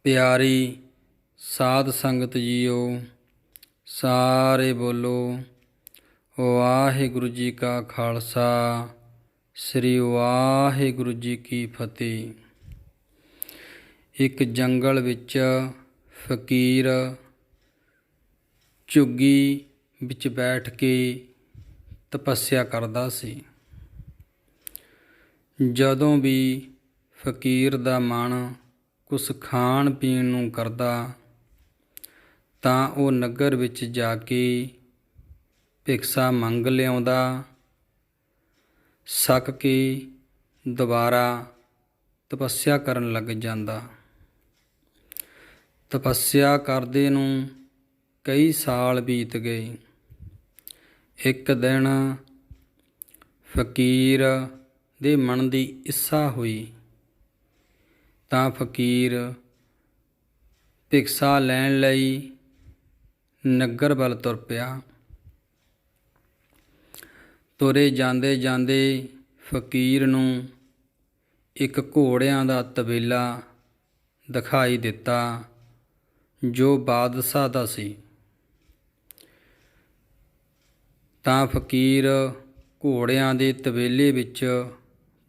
ਪਿਆਰੀ ਸਾਧ ਸੰਗਤ ਜੀਓ, ਸਾਰੇ ਬੋਲੋ ਵਾਹਿਗੁਰੂ ਜੀ ਕਾ ਖਾਲਸਾ, ਸ੍ਰੀ ਵਾਹਿਗੁਰੂ ਜੀ ਕੀ ਫਤਿਹ। ਇੱਕ ਜੰਗਲ ਵਿੱਚ ਫਕੀਰ ਝੁੱਗੀ ਵਿੱਚ ਬੈਠ ਕੇ ਤਪੱਸਿਆ ਕਰਦਾ ਸੀ। ਜਦੋਂ ਵੀ ਫਕੀਰ ਦਾ ਮਨ ਕੁਛ ਖਾਣ ਪੀਣ ਨੂੰ ਕਰਦਾ ਤਾਂ ਉਹ ਨਗਰ ਵਿੱਚ ਜਾ ਕੇ ਭਿਕਸ਼ਾ ਮੰਗ ਲਿਆਉਂਦਾ। ਸੱਕ ਕੇ ਦੁਬਾਰਾ ਤਪੱਸਿਆ ਕਰਨ ਲੱਗ ਜਾਂਦਾ। ਤਪੱਸਿਆ ਕਰਦੇ ਨੂੰ ਕਈ ਸਾਲ ਬੀਤ ਗਏ। ਇੱਕ ਦਿਨ ਫਕੀਰ ਦੇ ਮਨ ਦੀ ਇੱਛਾ ਹੋਈ ਤਾਂ ਫਕੀਰ ਭਿਕਸ਼ਾ ਲੈਣ ਲਈ ਨਗਰ ਵੱਲ ਤੁਰ ਪਿਆ। ਤੁਰੇ ਜਾਂਦੇ ਜਾਂਦੇ ਫਕੀਰ ਨੂੰ ਇੱਕ ਘੋੜਿਆਂ ਦਾ ਤਬੇਲਾ ਦਿਖਾਈ ਦਿੱਤਾ ਜੋ ਬਾਦਸ਼ਾਹ ਦਾ ਸੀ। ਤਾਂ ਫਕੀਰ ਘੋੜਿਆਂ ਦੇ ਤਬੇਲੇ ਵਿੱਚ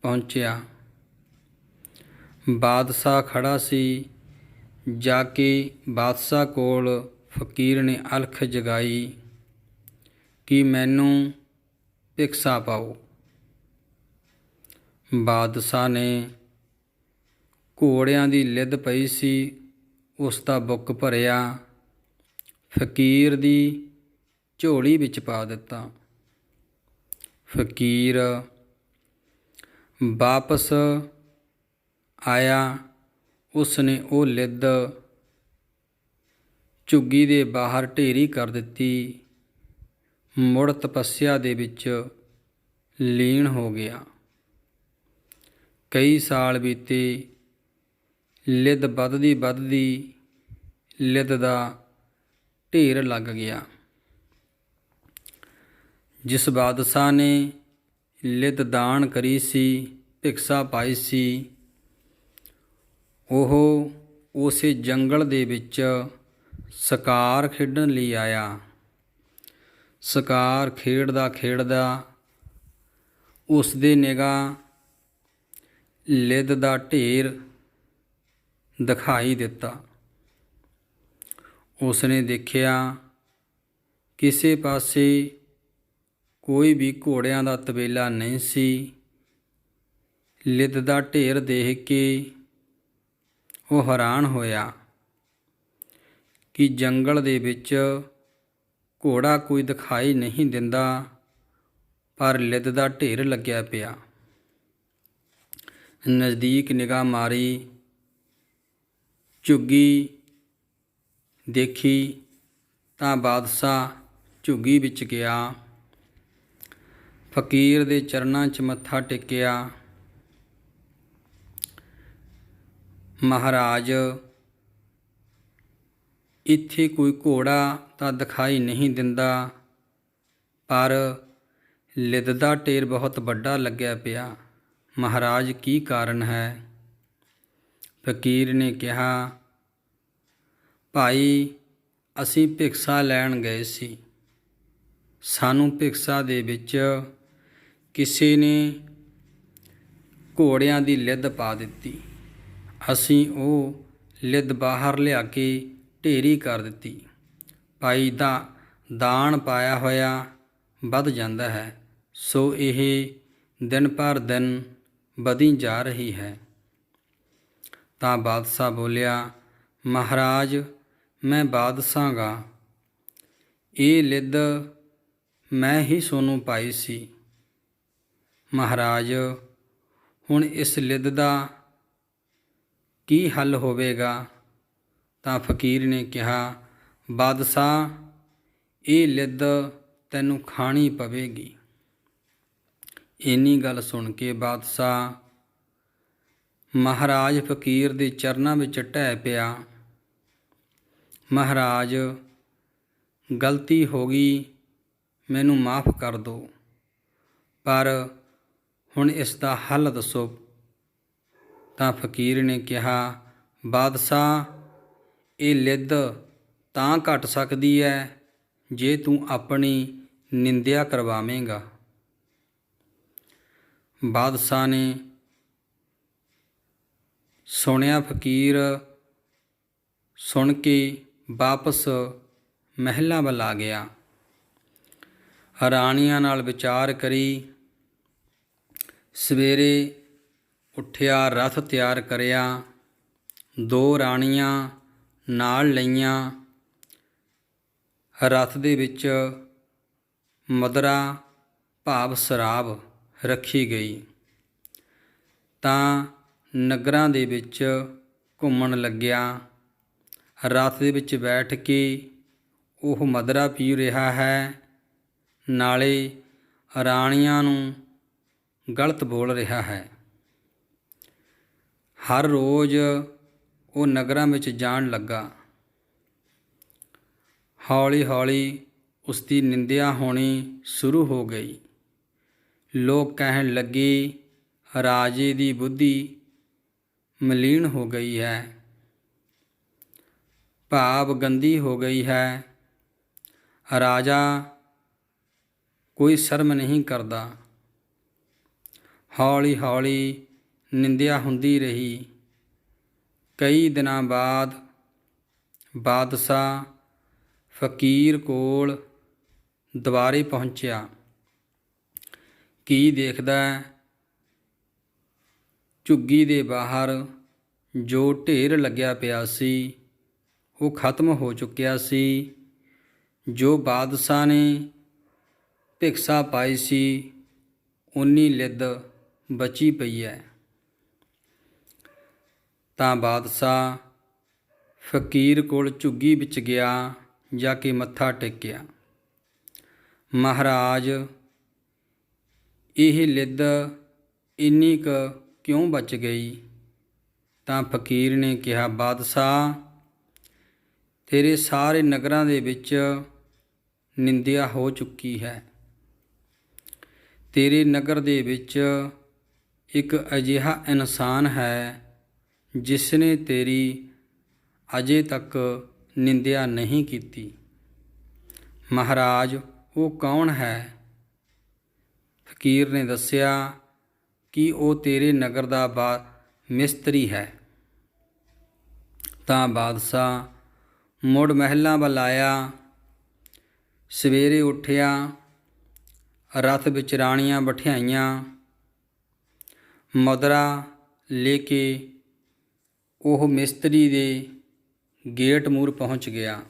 ਪਹੁੰਚਿਆ। ਬਾਦਸ਼ਾਹ ਖੜਾ ਸੀ। ਜਾ ਕੇ ਬਾਦਸ਼ਾਹ ਕੋਲ ਫਕੀਰ ਨੇ ਅਲਖ ਜਗਾਈ ਕਿ ਮੈਨੂੰ ਭਿਕਸ਼ਾ ਪਾਓ। ਬਾਦਸ਼ਾਹ ਨੇ ਘੋੜਿਆਂ ਦੀ ਲਿੱਦ ਪਈ ਸੀ, ਉਸ ਦਾ ਬੁੱਕ ਭਰਿਆ, ਫਕੀਰ ਦੀ ਝੋਲੀ ਵਿੱਚ ਪਾ ਦਿੱਤਾ। ਫਕੀਰ ਵਾਪਸ ਆਇਆ। ਉਸ ਨੇ ਉਹ ਲਿੱਦ ਝੁੱਗੀ ਦੇ ਬਾਹਰ ਢੇਰੀ ਕਰ ਦਿੱਤੀ। ਮੁੜ ਤਪੱਸਿਆ ਦੇ ਵਿੱਚ ਲੀਨ ਹੋ ਗਿਆ। ਕਈ ਸਾਲ ਬੀਤੇ। ਲਿੱਦ ਵੱਧਦੀ ਲਿੱਦ ਦਾ ਢੇਰ ਲੱਗ ਗਿਆ। ਜਿਸ ਬਾਦਸ਼ਾਹ ਨੇ ਲਿੱਦ ਦਾਨ ਕਰੀ ਸੀ, ਭਿਕਸ਼ਾ ਪਾਈ ਸੀ, ਉਹ ਉਸੇ ਜੰਗਲ ਦੇ ਵਿੱਚ ਸ਼ਿਕਾਰ ਖੇਡਣ ਲਈ ਆਇਆ। ਸ਼ਿਕਾਰ ਖੇਡਦਾ ਖੇਡਦਾ ਉਸ ਦੇ ਨਿਗਾਹ ਲਿੱਦ ਦਾ ਢੇਰ ਦਿਖਾਈ ਦਿੱਤਾ। ਉਸ ਨੇ ਦੇਖਿਆ ਕਿਸੇ ਪਾਸੇ ਕੋਈ ਵੀ ਘੋੜਿਆਂ ਦਾ ਤਬੇਲਾ ਨਹੀਂ ਸੀ। ਲਿੱਦ ਦਾ ਢੇਰ ਦੇਖ ਕੇ ਉਹ ਹੈਰਾਨ ਹੋਇਆ ਕਿ ਜੰਗਲ ਦੇ ਵਿੱਚ ਘੋੜਾ ਕੋਈ ਦਿਖਾਈ ਨਹੀਂ ਦਿੰਦਾ, ਪਰ ਲਿੱਦ ਦਾ ਢੇਰ ਲੱਗਿਆ ਪਿਆ। ਨਜ਼ਦੀਕ ਨਿਗਾਹ ਮਾਰੀ, ਝੁੱਗੀ ਦੇਖੀ ਤਾਂ ਬਾਦਸ਼ਾਹ ਝੁੱਗੀ ਵਿੱਚ ਗਿਆ। ਫਕੀਰ ਦੇ ਚਰਨਾਂ 'ਚ ਮੱਥਾ ਟੇਕਿਆ। ਮਹਾਰਾਜ, ਇੱਥੇ ਕੋਈ ਘੋੜਾ ਤਾਂ ਦਿਖਾਈ ਨਹੀਂ ਦਿੰਦਾ, ਪਰ ਲਿੱਦ ਦਾ ਢੇਰ ਬਹੁਤ ਵੱਡਾ ਲੱਗਿਆ ਪਿਆ। ਮਹਾਰਾਜ, ਕੀ ਕਾਰਨ ਹੈ? ਫਕੀਰ ਨੇ ਕਿਹਾ, ਭਾਈ, ਅਸੀਂ ਭਿਕਸ਼ਾ ਲੈਣ ਗਏ ਸੀ। ਸਾਨੂੰ ਭਿਕਸ਼ਾ ਦੇ ਵਿੱਚ ਕਿਸੇ ਨੇ ਘੋੜਿਆਂ ਦੀ ਲਿੱਦ ਪਾ ਦਿੱਤੀ। ਅਸੀਂ ਉਹ ਲਿੱਦ ਬਾਹਰ ਲਿਆ ਕੇ ਢੇਰੀ ਕਰ ਦਿੱਤੀ। ਭਾਈ ਦਾ ਦਾਨ ਪਾਇਆ ਹੋਇਆ ਵੱਧ ਜਾਂਦਾ ਹੈ, ਸੋ ਇਹ ਦਿਨ ਪਰ ਦਿਨ ਵਧੀ ਜਾ ਰਹੀ ਹੈ। ਤਾਂ ਬਾਦਸ਼ਾਹ ਬੋਲਿਆ, ਮਹਾਰਾਜ, ਮੈਂ ਬਾਦਸ਼ਾਹ ਗਾ, ਇਹ ਲਿੱਦ ਮੈਂ ਹੀ ਸੋਨੂੰ ਪਾਈ ਸੀ। ਮਹਾਰਾਜ, ਹੁਣ ਇਸ ਲਿੱਦ ਦਾ ਕੀ ਹੱਲ ਹੋਵੇਗਾ? ਤਾਂ ਫਕੀਰ ਨੇ ਕਿਹਾ, ਬਾਦਸ਼ਾਹ, ਇਹ ਲਿੱਦ ਤੈਨੂੰ ਖਾਣੀ ਪਵੇਗੀ। ਇੰਨੀ ਗੱਲ ਸੁਣ ਕੇ ਬਾਦਸ਼ਾਹ ਮਹਾਰਾਜ ਫਕੀਰ ਦੇ ਚਰਨਾਂ ਵਿੱਚ ਢਹਿ ਪਿਆ। ਮਹਾਰਾਜ, ਗਲਤੀ ਹੋ ਗਈ, ਮੈਨੂੰ ਮਾਫ਼ ਕਰ ਦਿਓ, ਪਰ ਹੁਣ ਇਸ ਦਾ ਹੱਲ ਦੱਸੋ। ਤਾਂ ਫਕੀਰ ਨੇ ਕਿਹਾ, ਬਾਦਸ਼ਾਹ, ਇਹ ਲਿੱਦ ਤਾਂ ਘਟ ਸਕਦੀ ਹੈ ਜੇ ਤੂੰ ਆਪਣੀ ਨਿੰਦਿਆ ਕਰਵਾਵੇਂਗਾ। ਬਾਦਸ਼ਾਹ ਨੇ ਸੁਣਿਆ। ਫਕੀਰ ਸੁਣ ਕੇ ਵਾਪਸ ਮਹਿਲਾਂ ਵੱਲ ਆ ਗਿਆ। ਰਾਣੀਆਂ ਨਾਲ ਵਿਚਾਰ ਕਰੀ। ਸਵੇਰੇ ਉੱਠਿਆ, ਰਥ ਤਿਆਰ ਕਰਿਆ, 2 ਰਾਣੀਆਂ ਨਾਲ ਲਈਆਂ। ਰਥ ਦੇ ਵਿੱਚ ਮਦਰਾ ਭਾਵ ਸ਼ਰਾਬ ਰੱਖੀ ਗਈ। ਤਾਂ ਨਗਰਾਂ ਦੇ ਵਿੱਚ ਘੁੰਮਣ ਲੱਗਿਆ। ਰਥ ਦੇ ਵਿੱਚ ਬੈਠ ਕੇ ਉਹ ਮਦਰਾ ਪੀ ਰਿਹਾ ਹੈ, ਨਾਲੇ ਰਾਣੀਆਂ ਨੂੰ ਗਲਤ ਬੋਲ ਰਿਹਾ ਹੈ। ਹਰ ਰੋਜ਼ ਉਹ ਨਗਰਾਂ ਵਿੱਚ ਜਾਣ ਲੱਗਾ। ਹੌਲੀ ਹੌਲੀ ਉਸ ਦੀ ਨਿੰਦਿਆ ਹੋਣੀ ਸ਼ੁਰੂ ਹੋ ਗਈ। ਲੋਕ ਕਹਿਣ ਲੱਗੇ, ਰਾਜੇ ਦੀ ਬੁੱਧੀ ਮਲੀਨ ਹੋ ਗਈ ਹੈ, ਭਾਵ ਗੰਦੀ ਹੋ ਗਈ ਹੈ। ਰਾਜਾ ਕੋਈ ਸ਼ਰਮ ਨਹੀਂ ਕਰਦਾ। ਹੌਲੀ ਹੌਲੀ ਨਿੰਦਿਆ ਹੁੰਦੀ ਰਹੀ। ਕਈ ਦਿਨਾਂ ਬਾਅਦ ਬਾਦਸ਼ਾਹ ਫਕੀਰ ਕੋਲ ਦੁਬਾਰੇ ਪਹੁੰਚਿਆ। ਕੀ ਦੇਖਦਾ, ਝੁੱਗੀ ਦੇ ਬਾਹਰ ਜੋ ਢੇਰ ਲੱਗਿਆ ਪਿਆ ਸੀ ਉਹ ਖਤਮ ਹੋ ਚੁੱਕਿਆ ਸੀ। ਜੋ ਬਾਦਸ਼ਾਹ ਨੇ ਭਿਕਸ਼ਾ ਪਾਈ ਸੀ ਉਨੀ ਲਿੱਦ ਬਚੀ ਪਈ ਹੈ। ਤਾਂ ਬਾਦਸ਼ਾਹ ਫਕੀਰ ਕੋਲ ਝੁੱਗੀ ਵਿੱਚ ਗਿਆ, ਜਾ ਕੇ ਮੱਥਾ ਟੇਕਿਆ। ਮਹਾਰਾਜ, ਇਹ ਲਿੱਦ ਇੰਨੀ ਕੁ ਕਿਉਂ ਬਚ ਗਈ? ਤਾਂ ਫਕੀਰ ਨੇ ਕਿਹਾ, ਬਾਦਸ਼ਾਹ, ਤੇਰੇ ਸਾਰੇ ਨਗਰਾਂ ਦੇ ਵਿੱਚ ਨਿੰਦਿਆ ਹੋ ਚੁੱਕੀ ਹੈ। ਤੇਰੇ ਨਗਰ ਦੇ ਵਿੱਚ ਇੱਕ ਅਜਿਹਾ ਇਨਸਾਨ ਹੈ ਜਿਸ ਨੇ ਤੇਰੀ ਅਜੇ ਤੱਕ ਨਿੰਦਿਆ ਨਹੀਂ ਕੀਤੀ। ਮਹਾਰਾਜ, ਉਹ ਕੌਣ ਹੈ? ਫਕੀਰ ਨੇ ਦੱਸਿਆ ਕਿ ਉਹ ਤੇਰੇ ਨਗਰ ਦਾ ਮਿਸਤਰੀ ਹੈ। ਤਾਂ ਬਾਦਸ਼ਾਹ ਮੁੜ ਮਹਿਲਾਂ ਵੱਲ ਆਇਆ। ਸਵੇਰੇ ਉੱਠਿਆ, ਰਥ ਵਿੱਚ ਰਾਣੀਆਂ ਬਿਠਾਈਆਂ। ਮਦਰਾ ਲੈ ਕੇ ਉਹ ਮਿਸਤਰੀ ਦੇ ਗੇਟ ਮੂਹਰ ਪਹੁੰਚ ਗਿਆ।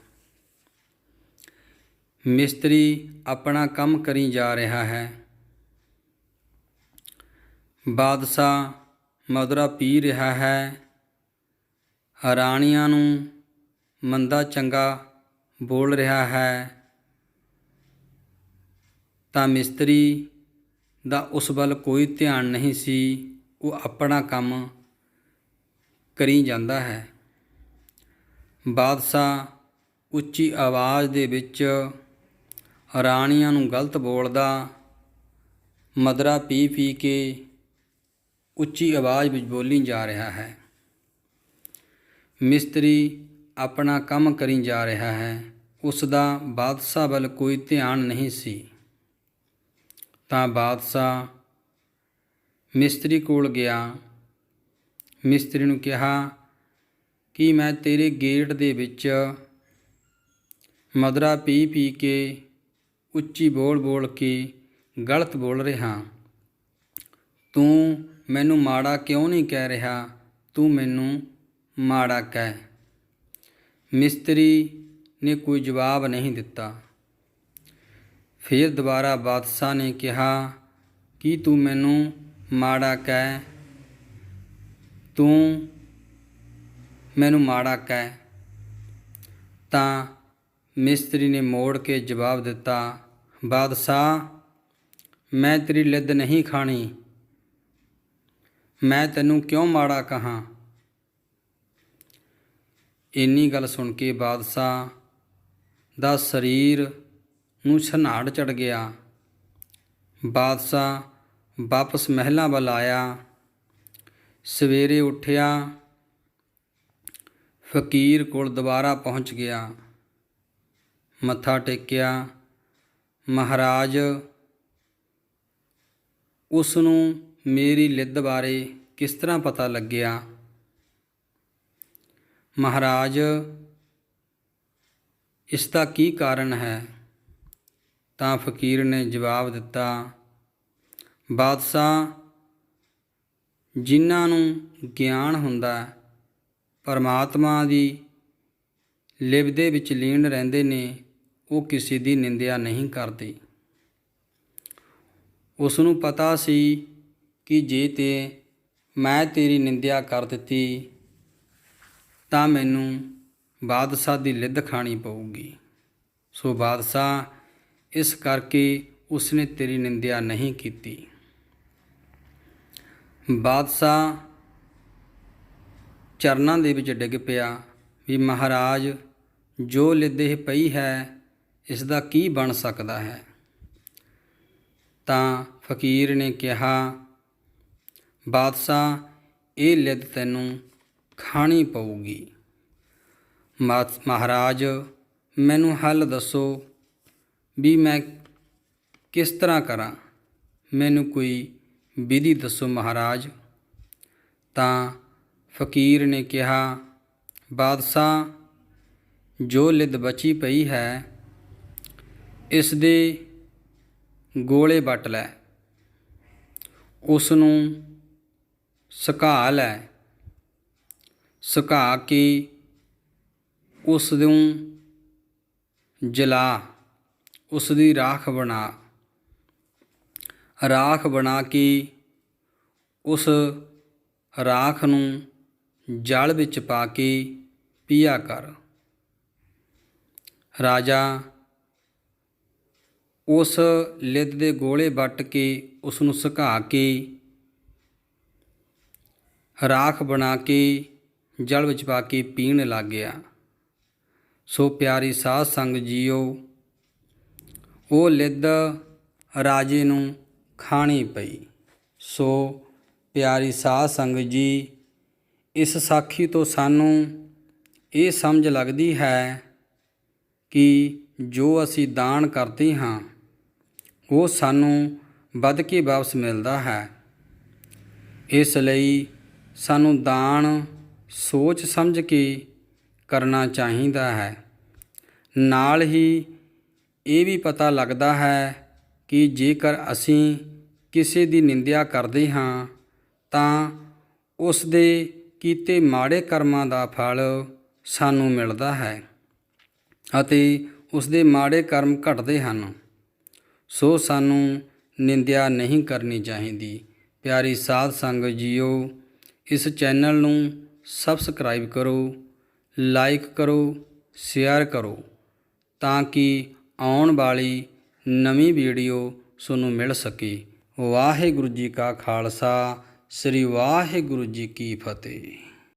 ਮਿਸਤਰੀ ਆਪਣਾ ਕੰਮ ਕਰੀ ਜਾ ਰਿਹਾ ਹੈ। ਬਾਦਸ਼ਾਹ ਮਦਰਾ ਪੀ ਰਿਹਾ ਹੈ। ਰਾਣੀਆਂ ਨੂੰ ਮੰਦਾ ਚੰਗਾ ਬੋਲ ਰਿਹਾ ਹੈ। ਤਾਂ ਮਿਸਤਰੀ ਦਾ ਉਸ ਵੱਲ ਕੋਈ ਧਿਆਨ ਨਹੀਂ ਸੀ। ਉਹ ਆਪਣਾ ਕੰਮ ਕਰੀ ਜਾਂਦਾ ਹੈ। ਬਾਦਸ਼ਾਹ ਉੱਚੀ ਆਵਾਜ਼ ਦੇ ਵਿੱਚ ਰਾਣੀਆਂ ਨੂੰ ਗਲਤ ਬੋਲਦਾ, ਮਦਰਾ ਪੀ ਪੀ ਕੇ ਉੱਚੀ ਆਵਾਜ਼ ਵਿੱਚ ਬੋਲੀ ਜਾ ਰਿਹਾ ਹੈ। ਮਿਸਤਰੀ ਆਪਣਾ ਕੰਮ ਕਰੀ ਜਾ ਰਿਹਾ ਹੈ। ਉਸ ਦਾ ਬਾਦਸ਼ਾਹ ਵੱਲ ਕੋਈ ਧਿਆਨ ਨਹੀਂ ਸੀ। ਤਾਂ ਬਾਦਸ਼ਾਹ ਮਿਸਤਰੀ ਕੋਲ ਗਿਆ। ਮਿਸਤਰੀ ਨੂੰ ਕਿਹਾ ਕਿ ਮੈਂ ਤੇਰੇ ਗੇਟ ਦੇ ਵਿੱਚ ਮਦਰਾ ਪੀ ਪੀ ਕੇ ਉੱਚੀ ਬੋਲ ਬੋਲ ਕੇ ਗਲਤ ਬੋਲ ਰਿਹਾ। ਤੂੰ ਮੈਨੂੰ ਮਾੜਾ ਕਿਉਂ ਨਹੀਂ ਕਹਿ ਰਿਹਾ? ਤੂੰ ਮੈਨੂੰ ਮਾੜਾ ਕਹਿ। ਮਿਸਤਰੀ ਨੇ ਕੋਈ ਜਵਾਬ ਨਹੀਂ ਦਿੱਤਾ। ਫਿਰ ਦੁਬਾਰਾ ਬਾਦਸ਼ਾਹ ਨੇ ਕਿਹਾ ਕਿ ਤੂੰ ਮੈਨੂੰ ਮਾੜਾ ਕਹਿ, ਤੂੰ ਮੈਨੂੰ ਮਾੜਾ ਕਹਿ। ਤਾਂ ਮਿਸਤਰੀ ਨੇ ਮੋੜ ਕੇ ਜਵਾਬ ਦਿੱਤਾ, ਬਾਦਸ਼ਾਹ, ਮੈਂ ਤੇਰੀ ਲਿੱਦ ਨਹੀਂ ਖਾਣੀ। ਮੈਂ ਤੈਨੂੰ ਕਿਉਂ ਮਾੜਾ ਕਹਾਂ? ਇੰਨੀ ਗੱਲ ਸੁਣ ਕੇ ਬਾਦਸ਼ਾਹ ਦਾ ਸਰੀਰ ਨੂੰ ਸਨਾੜ ਚੜ੍ਹ ਗਿਆ। ਬਾਦਸ਼ਾਹ ਵਾਪਸ ਮਹਿਲਾਂ ਵੱਲ ਆਇਆ। ਸਵੇਰੇ ਉੱਠਿਆ, ਫਕੀਰ ਕੋਲ ਦੁਬਾਰਾ ਪਹੁੰਚ ਗਿਆ, ਮੱਥਾ ਟੇਕਿਆ। ਮਹਾਰਾਜ, ਉਸ ਨੂੰ ਮੇਰੀ ਲਿੱਦ ਬਾਰੇ ਕਿਸ ਤਰ੍ਹਾਂ ਪਤਾ ਲੱਗਿਆ? ਮਹਾਰਾਜ, ਇਸ ਦਾ ਕੀ ਕਾਰਨ ਹੈ? ਤਾਂ ਫਕੀਰ ਨੇ ਜਵਾਬ ਦਿੱਤਾ, ਬਾਦਸ਼ਾਹ, ਜਿਨ੍ਹਾਂ ਨੂੰ ਗਿਆਨ ਹੁੰਦਾ ਪਰਮਾਤਮਾ ਦੀ ਲਿਵ ਦੇ ਵਿੱਚ ਲੀਨ ਰਹਿੰਦੇ ਨੇ, ਉਹ ਕਿਸੇ ਦੀ ਨਿੰਦਿਆ ਨਹੀਂ ਕਰਦੇ। ਉਸ ਨੂੰ ਪਤਾ ਸੀ ਕਿ ਜੇ ਮੈਂ ਤੇਰੀ ਨਿੰਦਿਆ ਕਰ ਦਿੱਤੀ ਤਾਂ ਮੈਨੂੰ ਬਾਦਸ਼ਾਹ ਦੀ ਲਿੱਦ ਖਾਣੀ ਪਊਗੀ। ਸੋ ਬਾਦਸ਼ਾਹ, ਇਸ ਕਰਕੇ ਉਸਨੇ ਤੇਰੀ ਨਿੰਦਿਆ ਨਹੀਂ ਕੀਤੀ। ਬਾਦਸ਼ਾਹ ਚਰਨਾਂ ਦੇ ਵਿੱਚ ਡਿੱਗ ਪਿਆ ਵੀ ਮਹਾਰਾਜ, ਜੋ ਲਿੱਦ ਇਹ ਪਈ ਹੈ, ਇਸ ਦਾ ਕੀ ਬਣ ਸਕਦਾ ਹੈ? ਤਾਂ ਫਕੀਰ ਨੇ ਕਿਹਾ, ਬਾਦਸ਼ਾਹ, ਇਹ ਲਿੱਦ ਤੈਨੂੰ ਖਾਣੀ ਪਊਗੀ। ਮਹਾਰਾਜ, ਮੈਨੂੰ ਹੱਲ ਦੱਸੋ ਵੀ ਮੈਂ ਕਿਸ ਤਰ੍ਹਾਂ ਕਰਾਂ, ਮੈਨੂੰ ਕੋਈ ਵਿਧੀ ਦੱਸੋ ਮਹਾਰਾਜ। ਤਾਂ ਫਕੀਰ ਨੇ ਕਿਹਾ, ਬਾਦਸ਼ਾਹ, ਜੋ ਲਿੱਦ ਬਚੀ ਪਈ ਹੈ, ਇਸ ਦੇ ਗੋਲੇ ਵੱਟ ਲੈ, ਉਸ ਨੂੰ ਸੁਕਾ ਲੈ, ਸੁਕਾ ਕੇ ਉਸ ਨੂੰ ਜਲਾ, ਉਸ ਦੀ ਰਾਖ ਬਣਾ ਕੇ ਉਸ ਰਾਖ ਨੂੰ ਜਲ ਵਿੱਚ ਪਾ ਕੇ ਪੀਆ ਕਰ। ਰਾਜਾ ਉਸ ਲਿੱਦ ਦੇ ਗੋਲੇ ਵੱਟ ਕੇ ਉਸ ਨੂੰ ਸੁਕਾ ਕੇ ਰਾਖ ਬਣਾ ਕੇ ਜਲ ਵਿੱਚ ਪਾ ਕੇ ਪੀਣ ਲੱਗ ਗਿਆ। ਸੋ ਪਿਆਰੀ ਸਾਧ ਸੰਗਤ ਜੀਓ, ਉਹ ਲਿੱਦ ਰਾਜੇ ਨੂੰ ਖਾਣੀ ਪਈ। ਸੋ ਪਿਆਰੀ ਸਾਧ ਸੰਗਤ ਜੀ, ਇਸ ਸਾਖੀ ਤੋਂ ਸਾਨੂੰ ਇਹ ਸਮਝ ਲੱਗਦੀ ਹੈ ਕਿ ਜੋ ਅਸੀਂ ਦਾਨ ਕਰਦੇ ਹਾਂ, ਉਹ ਸਾਨੂੰ ਵੱਧ ਕੇ ਵਾਪਸ ਮਿਲਦਾ ਹੈ। ਇਸ ਲਈ ਸਾਨੂੰ ਦਾਨ ਸੋਚ ਸਮਝ ਕੇ ਕਰਨਾ ਚਾਹੀਦਾ ਹੈ। ਨਾਲ ਹੀ ਇਹ ਵੀ ਪਤਾ ਲੱਗਦਾ ਹੈ ਕਿ ਜੇਕਰ ਅਸੀਂ ਕਿਸੇ ਦੀ ਨਿੰਦਿਆ ਕਰਦੇ ਹਾਂ ਤਾਂ ਉਸ ਦੇ ਕੀਤੇ ਮਾੜੇ ਕਰਮਾਂ ਦਾ ਫਲ ਸਾਨੂੰ ਮਿਲਦਾ ਹੈ ਅਤੇ ਉਸ ਦੇ ਮਾੜੇ ਕਰਮ ਘਟਦੇ ਹਨ। ਸੋ ਸਾਨੂੰ ਨਿੰਦਿਆ ਨਹੀਂ ਕਰਨੀ ਚਾਹੀਦੀ। ਪਿਆਰੀ ਸਾਧ ਸੰਗਤ ਜੀਓ, ਇਸ ਚੈਨਲ ਨੂੰ ਸਬਸਕ੍ਰਾਈਬ ਕਰੋ, ਲਾਈਕ ਕਰੋ, ਸ਼ੇਅਰ ਕਰੋ, ਤਾਂ ਕਿ ਆਉਣ ਵਾਲੀ ਨਵੀਂ ਵੀਡੀਓ ਤੁਹਾਨੂੰ ਮਿਲ ਸਕੇ। ਵਾਹਿਗੁਰੂ ਜੀ ਕਾ ਖਾਲਸਾ, ਸ੍ਰੀ ਵਾਹਿਗੁਰੂ ਜੀ ਕੀ ਫਤਿਹ।